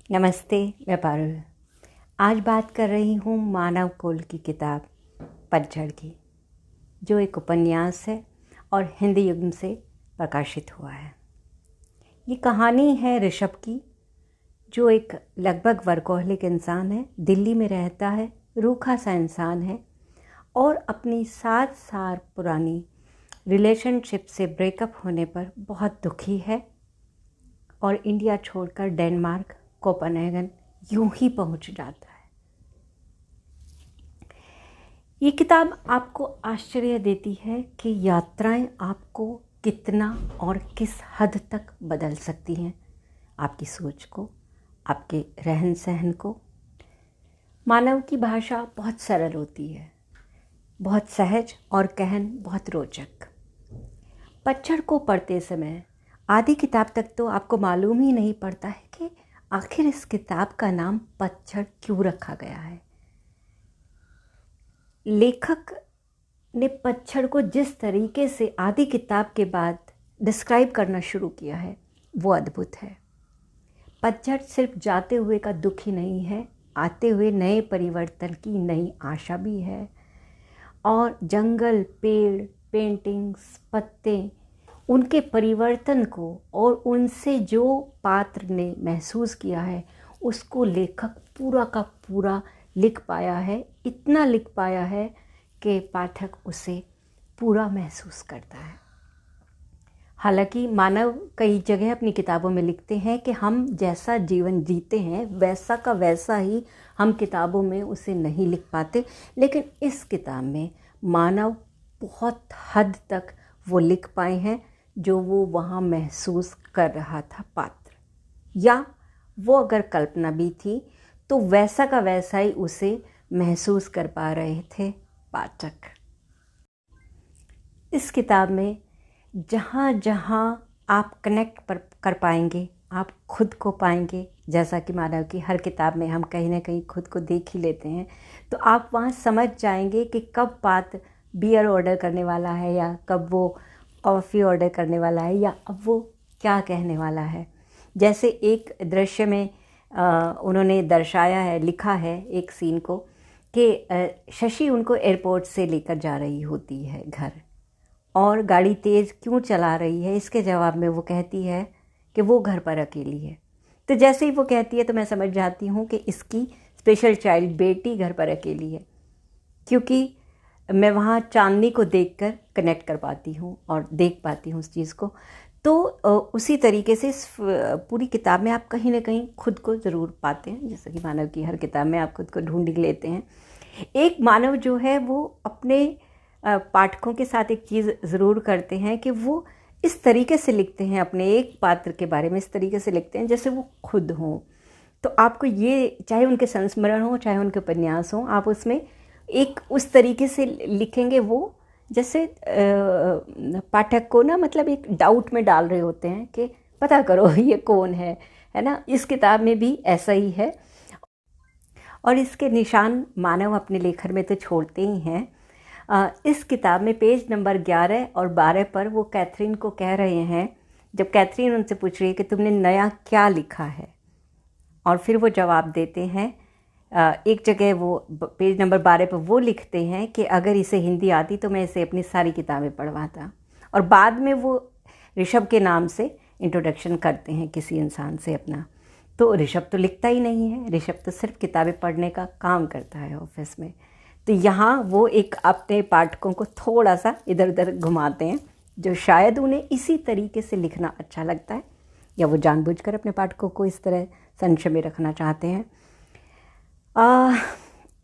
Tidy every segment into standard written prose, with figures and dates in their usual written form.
नमस्ते, मैं पारुल। आज बात कर रही हूँ मानव कौल की किताब पतझड़ की, जो एक उपन्यास है और हिंदी युग से प्रकाशित हुआ है। ये कहानी है ऋषभ की, जो एक लगभग वर्कोहलिक इंसान है, दिल्ली में रहता है, रूखा सा इंसान है और अपनी 7 साल पुरानी रिलेशनशिप से ब्रेकअप होने पर बहुत दुखी है और इंडिया छोड़कर डेनमार्क, कोपेनहेगन यूं ही पहुंच जाता है। ये किताब आपको आश्चर्य देती है कि यात्राएं आपको कितना और किस हद तक बदल सकती हैं, आपकी सोच को, आपके रहन सहन को। मानव की भाषा बहुत सरल होती है, बहुत सहज और कहन बहुत रोचक। पतझड़ को पढ़ते समय आधी किताब तक तो आपको मालूम ही नहीं पड़ता है कि आखिर इस किताब का नाम पतझड़ क्यों रखा गया है। लेखक ने पतझड़ को जिस तरीके से आधी किताब के बाद डिस्क्राइब करना शुरू किया है, वो अद्भुत है। पतझड़ सिर्फ जाते हुए का दुख ही नहीं है, आते हुए नए परिवर्तन की नई आशा भी है। और जंगल, पेड़, पेंटिंग्स, पत्ते, उनके परिवर्तन को और उनसे जो पात्र ने महसूस किया है, उसको लेखक पूरा का पूरा लिख पाया है। इतना लिख पाया है कि पाठक उसे पूरा महसूस करता है। हालांकि मानव कई जगह अपनी किताबों में लिखते हैं कि हम जैसा जीवन जीते हैं वैसा का वैसा ही हम किताबों में उसे नहीं लिख पाते, लेकिन इस किताब में मानव बहुत हद तक वो लिख पाए हैं जो वो वहाँ महसूस कर रहा था पात्र, या वो अगर कल्पना भी थी तो वैसा का वैसा ही उसे महसूस कर पा रहे थे पाठक। इस किताब में जहाँ जहाँ आप कनेक्ट कर पाएंगे, आप खुद को पाएंगे। जैसा कि मानव की हर किताब में हम कहीं ना कहीं खुद को देख ही लेते हैं, तो आप वहाँ समझ जाएंगे कि कब पात्र बियर ऑर्डर करने वाला है, या कब वो कॉफ़ी ऑर्डर करने वाला है, या अब वो क्या कहने वाला है। जैसे एक दृश्य में उन्होंने दर्शाया है, लिखा है एक सीन को कि शशि उनको एयरपोर्ट से लेकर जा रही होती है घर, और गाड़ी तेज़ क्यों चला रही है, इसके जवाब में वो कहती है कि वो घर पर अकेली है। तो जैसे ही वो कहती है तो मैं समझ जाती हूँ कि इसकी स्पेशल चाइल्ड बेटी घर पर अकेली है, क्योंकि मैं वहाँ चांदनी को देखकर कनेक्ट कर पाती हूँ और देख पाती हूँ उस चीज़ को। तो उसी तरीके से इस पूरी किताब में आप कहीं ना कहीं खुद को ज़रूर पाते हैं, जैसे कि मानव की हर किताब में आप खुद को ढूंढ लेते हैं। एक मानव जो है वो अपने पाठकों के साथ एक चीज़ ज़रूर करते हैं कि वो इस तरीके से लिखते हैं, अपने एक पात्र के बारे में इस तरीके से लिखते हैं जैसे वो खुद हों। तो आपको ये, चाहे उनके संस्मरण हो चाहे उनके उपन्यास हों, आप उसमें एक उस तरीके से लिखेंगे वो जैसे पाठक को ना, मतलब एक डाउट में डाल रहे होते हैं कि पता करो ये कौन है ना। इस किताब में भी ऐसा ही है, और इसके निशान मानव अपने लेखन में तो छोड़ते ही हैं। इस किताब में पेज नंबर 11 और 12 पर वो कैथरीन को कह रहे हैं, जब कैथरीन उनसे पूछ रही है कि तुमने नया क्या लिखा है, और फिर वो जवाब देते हैं। एक जगह वो पेज नंबर 12 पर वो लिखते हैं कि अगर इसे हिंदी आती तो मैं इसे अपनी सारी किताबें पढ़वाता, और बाद में वो ऋषभ के नाम से इंट्रोडक्शन करते हैं किसी इंसान से अपना। तो ऋषभ तो लिखता ही नहीं है, ऋषभ तो सिर्फ किताबें पढ़ने का काम करता है ऑफिस में। तो यहाँ वो एक अपने पाठकों को थोड़ा सा इधर उधर घुमाते हैं, जो शायद उन्हें इसी तरीके से लिखना अच्छा लगता है, या वो जानबूझकर अपने पाठकों को इस तरह संशय में रखना चाहते हैं।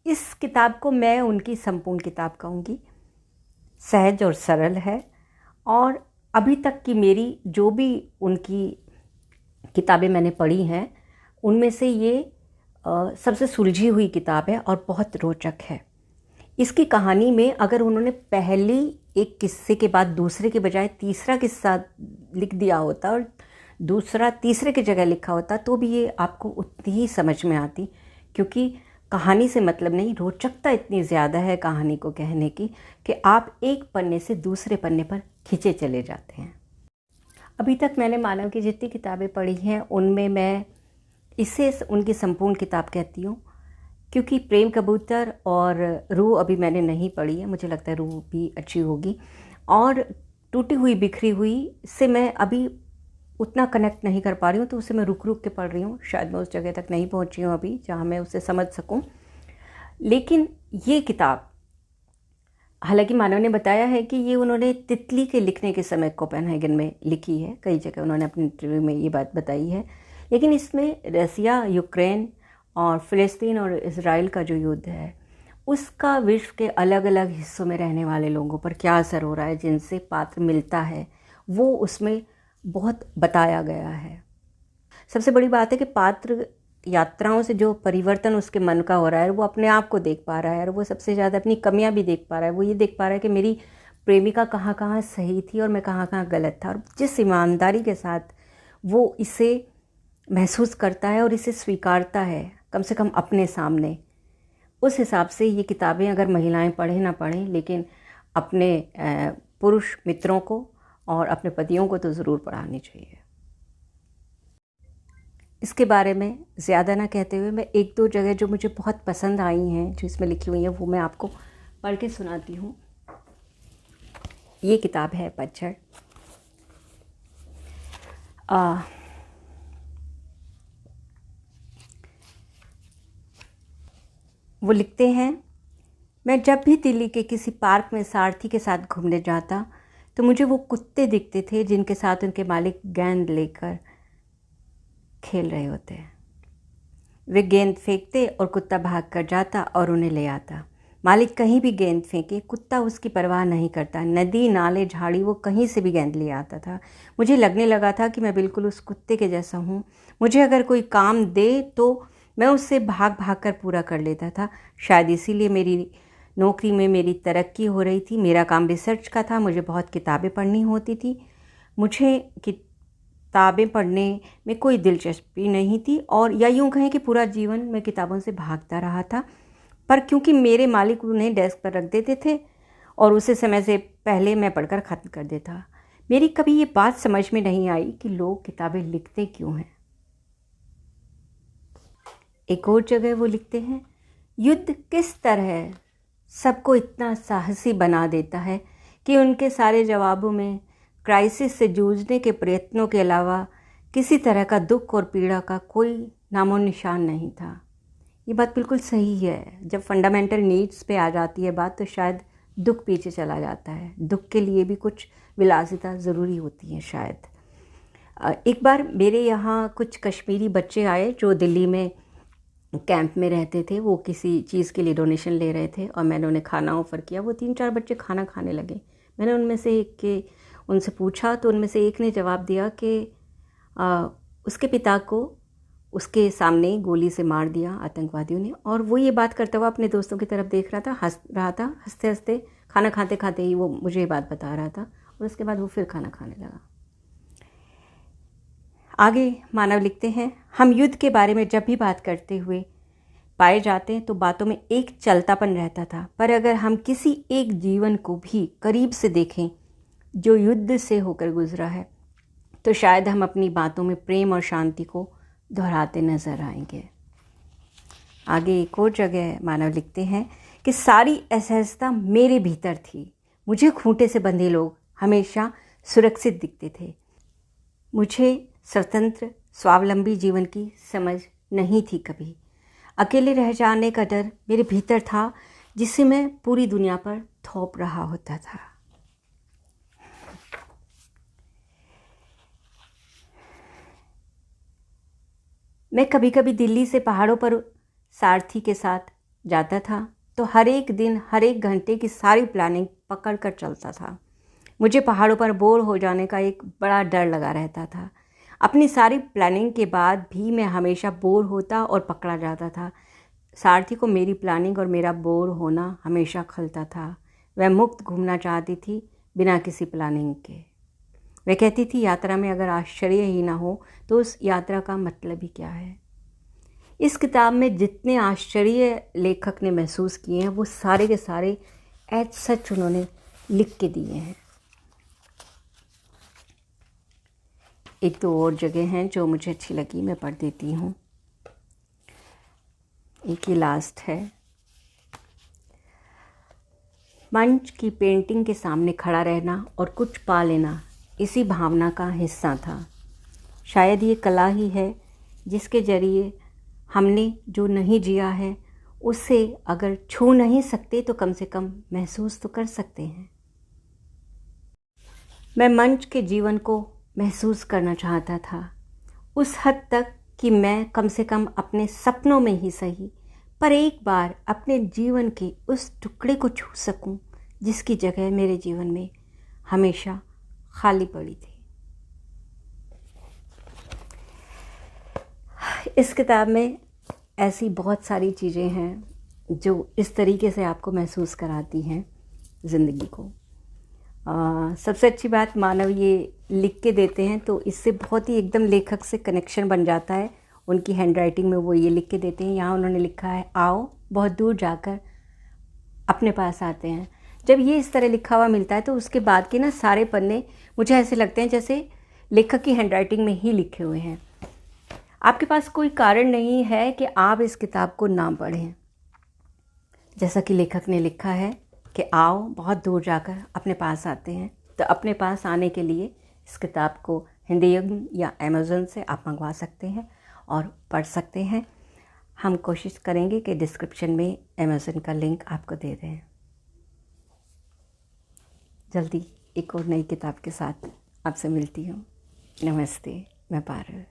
इस किताब को मैं उनकी संपूर्ण किताब कहूँगी। सहज और सरल है, और अभी तक की मेरी जो भी उनकी किताबें मैंने पढ़ी हैं उनमें से ये सबसे सुलझी हुई किताब है और बहुत रोचक है। इसकी कहानी में अगर उन्होंने पहली एक किस्से के बाद दूसरे के बजाय तीसरा किस्सा लिख दिया होता और दूसरा तीसरे की जगह लिखा होता, तो भी ये आपको उतनी ही समझ में आती, क्योंकि कहानी से मतलब नहीं, रोचकता इतनी ज़्यादा है कहानी को कहने की कि आप एक पन्ने से दूसरे पन्ने पर खिंचे चले जाते हैं। अभी तक मैंने मानव की जितनी किताबें पढ़ी हैं उनमें मैं इसे उनकी संपूर्ण किताब कहती हूँ, क्योंकि प्रेम कबूतर और रूह अभी मैंने नहीं पढ़ी है, मुझे लगता है रूह भी अच्छी होगी। और टूटी हुई बिखरी हुई से मैं अभी उतना कनेक्ट नहीं कर पा रही हूँ, तो उसे मैं रुक रुक के पढ़ रही हूँ। शायद मैं उस जगह तक नहीं पहुँची हूँ अभी जहाँ मैं उसे समझ सकूँ। लेकिन ये किताब, हालांकि मानव ने बताया है कि ये उन्होंने तितली के लिखने के समय कोपेनहेगन में लिखी है, कई जगह उन्होंने अपने इंटरव्यू में ये बात बताई है। लेकिन इसमें रसिया, यूक्रेन और फ़िलिस्तीन और इज़राइल का जो युद्ध है, उसका विश्व के अलग अलग हिस्सों में रहने वाले लोगों पर क्या असर हो रहा है, जिनसे पात्र मिलता है, वो उसमें बहुत बताया गया है। सबसे बड़ी बात है कि पात्र यात्राओं से जो परिवर्तन उसके मन का हो रहा है, वो अपने आप को देख पा रहा है, और वो सबसे ज़्यादा अपनी कमियां भी देख पा रहा है। वो ये देख पा रहा है कि मेरी प्रेमिका कहाँ कहाँ सही थी और मैं कहाँ कहाँ गलत था, और जिस ईमानदारी के साथ वो इसे महसूस करता है और इसे स्वीकारता है, कम से कम अपने सामने, उस हिसाब से ये किताबें अगर महिलाएं पढ़ें ना पढ़ें, लेकिन अपने पुरुष मित्रों को और अपने पतियों को तो ज़रूर पढ़ानी चाहिए। इसके बारे में ज़्यादा ना कहते हुए मैं एक दो जगह जो मुझे बहुत पसंद आई हैं, जो इसमें लिखी हुई हैं, वो मैं आपको पढ़ के सुनाती हूँ। ये किताब है पतझड़। वो लिखते हैं, मैं जब भी दिल्ली के किसी पार्क में सारथी के साथ घूमने जाता तो मुझे वो कुत्ते दिखते थे जिनके साथ उनके मालिक गेंद लेकर खेल रहे होते हैं। वे गेंद फेंकते और कुत्ता भाग कर जाता और उन्हें ले आता। मालिक कहीं भी गेंद फेंके, कुत्ता उसकी परवाह नहीं करता। नदी, नाले, झाड़ी, वो कहीं से भी गेंद ले आता था। मुझे लगने लगा था कि मैं बिल्कुल उस कुत्ते के जैसा हूँ। मुझे अगर कोई काम दे तो मैं उससे भाग भाग कर पूरा कर लेता था। शायद इसीलिए मेरी नौकरी में मेरी तरक्की हो रही थी। मेरा काम रिसर्च का था, मुझे बहुत किताबें पढ़नी होती थी। मुझे किताबें पढ़ने में कोई दिलचस्पी नहीं थी, और या यूँ कहें कि पूरा जीवन मैं किताबों से भागता रहा था। पर क्योंकि मेरे मालिक उन्हें डेस्क पर रख देते थे और उसे समय से पहले मैं पढ़कर ख़त्म कर देता, मेरी कभी ये बात समझ में नहीं आई कि लोग किताबें लिखते क्यों हैं। एक और जगह वो लिखते हैं, युद्ध किस तरह सबको इतना साहसी बना देता है कि उनके सारे जवाबों में क्राइसिस से जूझने के प्रयत्नों के अलावा किसी तरह का दुख और पीड़ा का कोई नामो निशान नहीं था। ये बात बिल्कुल सही है। जब फंडामेंटल नीड्स पे आ जाती है बात, तो शायद दुख पीछे चला जाता है। दुख के लिए भी कुछ विलासिता ज़रूरी होती है शायद। एक बार मेरे यहाँ कुछ कश्मीरी बच्चे आए जो दिल्ली में कैंप में रहते थे। वो किसी चीज़ के लिए डोनेशन ले रहे थे और मैंने उन्हें खाना ऑफ़र किया। वो 3-4 बच्चे खाना खाने लगे। मैंने उनमें से एक के उनसे पूछा तो उनमें से एक ने जवाब दिया कि उसके पिता को उसके सामने गोली से मार दिया आतंकवादियों ने। और वो ये बात करता हुआ अपने दोस्तों की तरफ देख रहा था, हंस रहा था, हंसते हंसते खाना खाते खाते ही वो मुझे ये बात बता रहा था, और उसके बाद वो फिर खाना खाने लगा। आगे मानव लिखते हैं, हम युद्ध के बारे में जब भी बात करते हुए पाए जाते हैं तो बातों में एक चलतापन रहता था, पर अगर हम किसी एक जीवन को भी करीब से देखें जो युद्ध से होकर गुजरा है, तो शायद हम अपनी बातों में प्रेम और शांति को दोहराते नजर आएंगे। आगे एक और जगह मानव लिखते हैं कि सारी असहजता मेरे भीतर थी। मुझे खूंटे से बंधे लोग हमेशा सुरक्षित दिखते थे। मुझे स्वतंत्र स्वावलंबी जीवन की समझ नहीं थी कभी। अकेले रह जाने का डर मेरे भीतर था, जिसे मैं पूरी दुनिया पर थोप रहा होता था। मैं कभी कभी दिल्ली से पहाड़ों पर सारथी के साथ जाता था तो हर एक दिन हर एक घंटे की सारी प्लानिंग पकड़ कर चलता था। मुझे पहाड़ों पर बोर हो जाने का एक बड़ा डर लगा रहता था। अपनी सारी प्लानिंग के बाद भी मैं हमेशा बोर होता और पकड़ा जाता था। सारथी को मेरी प्लानिंग और मेरा बोर होना हमेशा खलता था। वह मुक्त घूमना चाहती थी बिना किसी प्लानिंग के। वह कहती थी, यात्रा में अगर आश्चर्य ही ना हो तो उस यात्रा का मतलब ही क्या है। इस किताब में जितने आश्चर्य लेखक ने महसूस किए हैं वो सारे के सारे एज सच उन्होंने लिख के दिए हैं। एक दो और जगह हैं जो मुझे अच्छी लगी, मैं पढ़ देती हूँ। एक ही लास्ट है। मंच की पेंटिंग के सामने खड़ा रहना और कुछ पा लेना इसी भावना का हिस्सा था। शायद ये कला ही है जिसके जरिए हमने जो नहीं जिया है उससे अगर छू नहीं सकते तो कम से कम महसूस तो कर सकते हैं। मैं मंच के जीवन को महसूस करना चाहता था, उस हद तक कि मैं कम से कम अपने सपनों में ही सही पर एक बार अपने जीवन के उस टुकड़े को छू सकूं जिसकी जगह मेरे जीवन में हमेशा खाली पड़ी थी। इस किताब में ऐसी बहुत सारी चीज़ें हैं जो इस तरीके से आपको महसूस कराती हैं ज़िंदगी को। सबसे अच्छी बात, मानव ये लिख के देते हैं तो इससे बहुत ही एकदम लेखक से कनेक्शन बन जाता है। उनकी हैंडराइटिंग में वो ये लिख के देते हैं। यहाँ उन्होंने लिखा है, आओ बहुत दूर जाकर अपने पास आते हैं। जब ये इस तरह लिखा हुआ मिलता है तो उसके बाद के ना सारे पन्ने मुझे ऐसे लगते हैं जैसे लेखक की हैंडराइटिंग में ही लिखे हुए हैं। आपके पास कोई कारण नहीं है कि आप इस किताब को ना पढ़ें। जैसा कि लेखक ने लिखा है कि आओ बहुत दूर जाकर अपने पास आते हैं, तो अपने पास आने के लिए इस किताब को हिंदी या अमेज़न से आप मंगवा सकते हैं और पढ़ सकते हैं। हम कोशिश करेंगे कि डिस्क्रिप्शन में अमेज़न का लिंक आपको दे दें। जल्दी एक और नई किताब के साथ आपसे मिलती हूँ। नमस्ते, मैं पारुल।